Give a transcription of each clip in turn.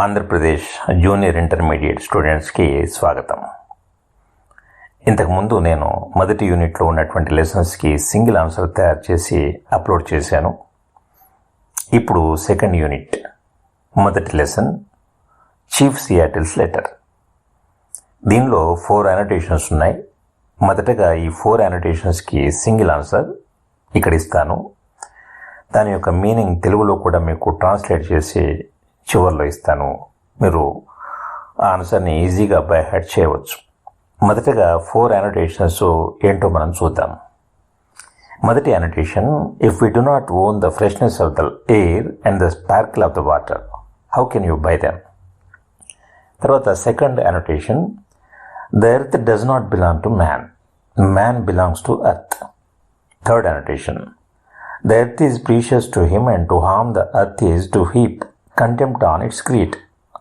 Andhra Pradesh junior intermediate స్టూడెంట్స్కి స్వాగతం. ఇంతకుముందు నేను మొదటి యూనిట్లో ఉన్నటువంటి లెసన్స్కి సింగిల్ ఆన్సర్ తయారు చేసి అప్లోడ్ చేశాను. ఇప్పుడు సెకండ్ యూనిట్ మొదటి లెసన్ చీఫ్ సియాటిల్స్ లెటర్. దీనిలో 4 అనోటేషన్స్ ఉన్నాయి. మొదటగా ఈ 4 అనోటేషన్స్కి సింగిల్ ఆన్సర్ ఇక్కడ ఇస్తాను. దాని యొక్క మీనింగ్ తెలుగులో కూడా మీకు ట్రాన్స్లేట్ చేసి చివరిలో ఇస్తాను. మీరు ఆ ఆన్సర్ని ఈజీగా బై హార్ట్ చేయవచ్చు. మొదటగా 4 అనోటేషన్స్ ఏంటో మనం చూద్దాం. మొదటి annotation, if we do not own the freshness of the air and the sparkle of the water, how can you buy them? తర్వాత second annotation, the earth does not belong to man, man belongs to earth. Third annotation, the earth is precious to him and to harm the earth is to heap contempt on its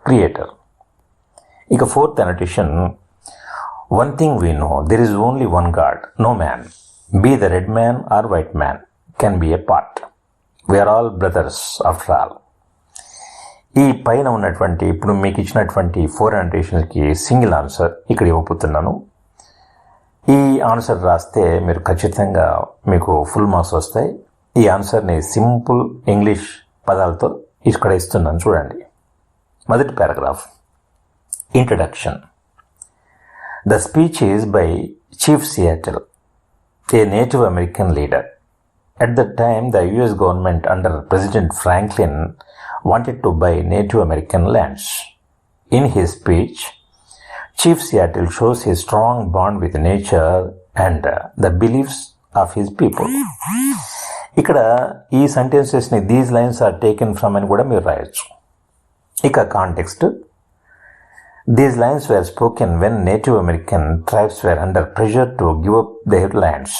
creator. ఇక fourth annotation, one thing we know, there is only one God, no man, be the red man or white man, can be a part. We are all brothers after all. ఈ పైన ఉన్నటువంటి ఇప్పుడు మీకు ఇచ్చినటువంటి 4 అనోటేషన్స్కి single answer ఇక్కడ ఇవ్వబోతున్నాను. ఈ answer రాస్తే మీరు ఖచ్చితంగా మీకు ఫుల్ మార్క్స్ వస్తాయి. ఈ ఆన్సర్ని సింపుల్ ఇంగ్లీష్ పదాలతో ఇక్కడ ఇస్తున్నాను, చూడండి. మొదటి paragraph, introduction. The speech is by chief Seattle, A native American leader. At that time, the US government under President Franklin wanted to buy Native American lands. In his speech, Chief Seattle shows his strong bond with nature and the beliefs of his people. ఇక్కడ ఈ సెంటెన్సెస్ని these lines are taken from అని కూడా మీరు రాయొచ్చు. ఇక context, these lines were spoken when native American tribes were under pressure to give up their lands.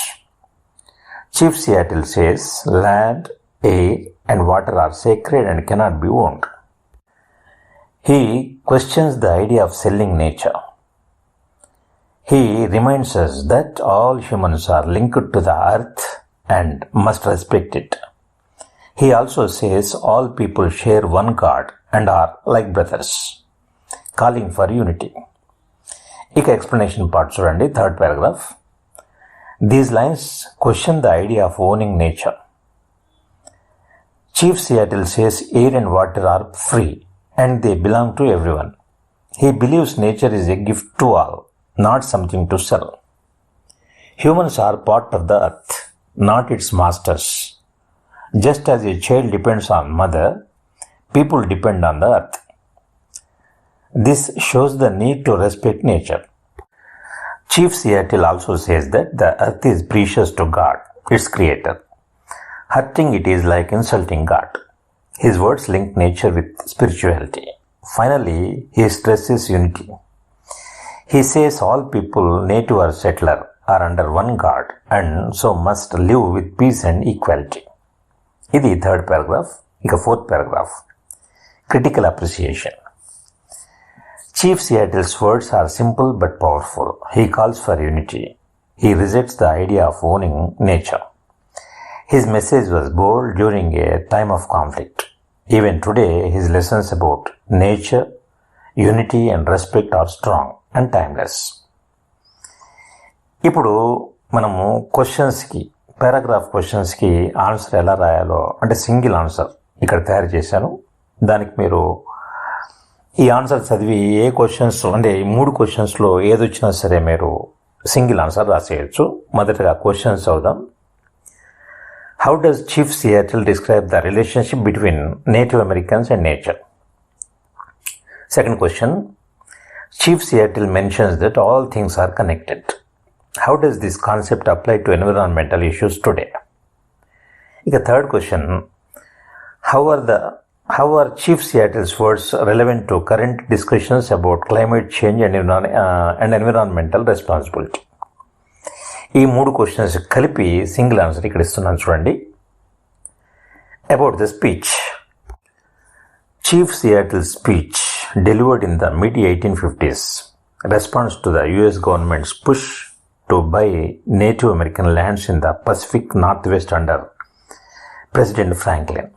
Chief Seattle says land, air and water are sacred and cannot be owned. He questions the idea of selling nature. He reminds us that all humans are linked to the earth and must respect it. He also says all people share one God and are like brothers, calling for unity. ఇక explanation part చూడండి, third paragraph. These lines question the idea of owning nature. Chief Seattle says air and water are free and they belong to everyone. He believes nature is a gift to all, not something to sell. Humans are part of the earth, not its masters. Just as a child depends on mother, people depend on the earth. This shows the need to respect nature. Chief Seattle also says that the earth is precious to God, its creator. Hurting it is like insulting God. His words link nature with spirituality. Finally, he stresses unity. He says all people, native or settler, are under one God and so must live with peace and equality. ఇది third paragraph. ఇక fourth paragraph, critical appreciation. Chief Seattle's words are simple but powerful. He calls for unity. He rejects the idea of owning nature. His message was bold during a time of conflict. Even today, his lessons about nature, unity and respect are strong and timeless. ఇప్పుడు మనము క్వశ్చన్స్కి, paragraph క్వశ్చన్స్కి answer ఎలా రాయాలో అంటే single answer ఇక్కడ తయారు చేశాను. దానికి మీరు ఈ ఆన్సర్ చదివి ఏ క్వశ్చన్స్ అంటే ఈ 3 క్వశ్చన్స్లో ఏదొచ్చినా సరే మీరు సింగిల్ ఆన్సర్ రాసేయచ్చు. మొదటగా క్వశ్చన్స్ అవుదాం. How does chief Seattle describe the relationship between native Americans and nature? Second question, chief Seattle mentions that all things are connected. How does this concept apply to environmental issues today? ఇక third question, How are Chief Seattle's words relevant to current discussions about climate change and environmental responsibility? ఈ 3 questions కలిపి single answer ఇక్కడ ఇస్తున్నాను, చూడండి. About the speech. Chief Seattle's speech, delivered in the mid-1850s, responds to the US government's push to buy Native American lands in the Pacific Northwest under President Franklin.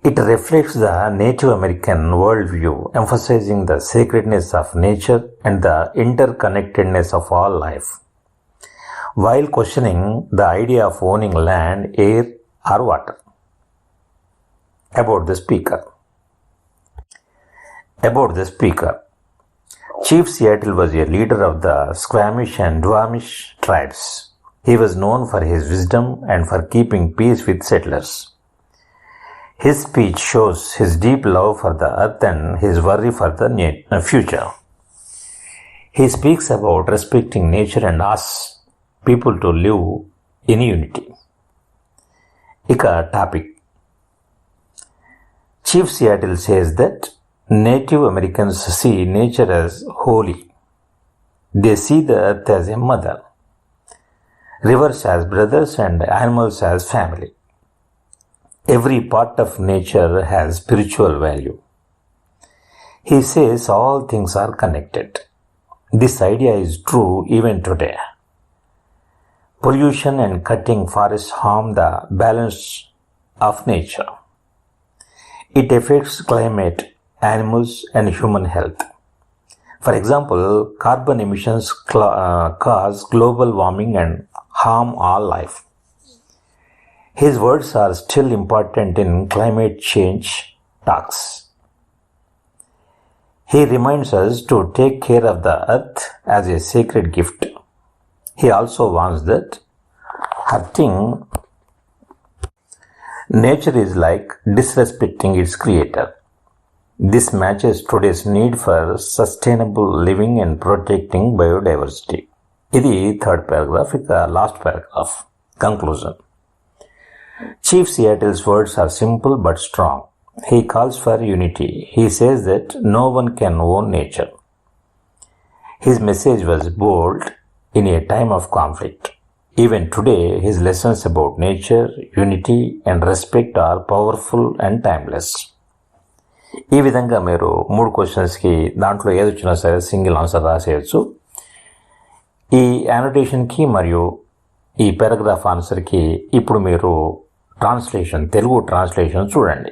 It reflects the Native American worldview, emphasizing the sacredness of nature and the interconnectedness of all life, while questioning the idea of owning land, air, or water. About the speaker. Chief Seattle was a leader of the Squamish and Duwamish tribes. He was known for his wisdom and for keeping peace with settlers. His speech shows his deep love for the earth and his worry for the future. He speaks about respecting nature and asks people to live in unity. Ika topic. Chief Seattle says that Native Americans see nature as holy. They see the earth as a mother, rivers as brothers, and animals as family. Every part of nature has spiritual value. He says all things are connected. This idea is true even today. Pollution and cutting forests harm the balance of nature. It affects climate, animals, and human health. For example, carbon emissions cause global warming and harm all life. His words are still important in climate change talks. He reminds us to take care of the earth as a sacred gift. He also warns that hurting nature is like disrespecting its creator. This matches today's need for sustainable living and protecting biodiversity. ఇది third paragraph. ఇక last paragraph, conclusion. Chief Seattle's words are simple but strong. He calls for unity. He says that no one can own nature. His message was bold in a time of conflict. Even today, his lessons about nature, unity, and respect are powerful and timeless. ఈ విధంగా మీరు 3 క్వశ్చన్స్కి దాంట్లో ఏది వచ్చినా సరే single answer రాసేయచ్చు. ఈ యానోటేషన్కి మరియు ఈ పారాగ్రాఫ్ ఆన్సర్కి ఇప్పుడు మీరు తెలుగు ట్రాన్స్లేషన్ చూడండి.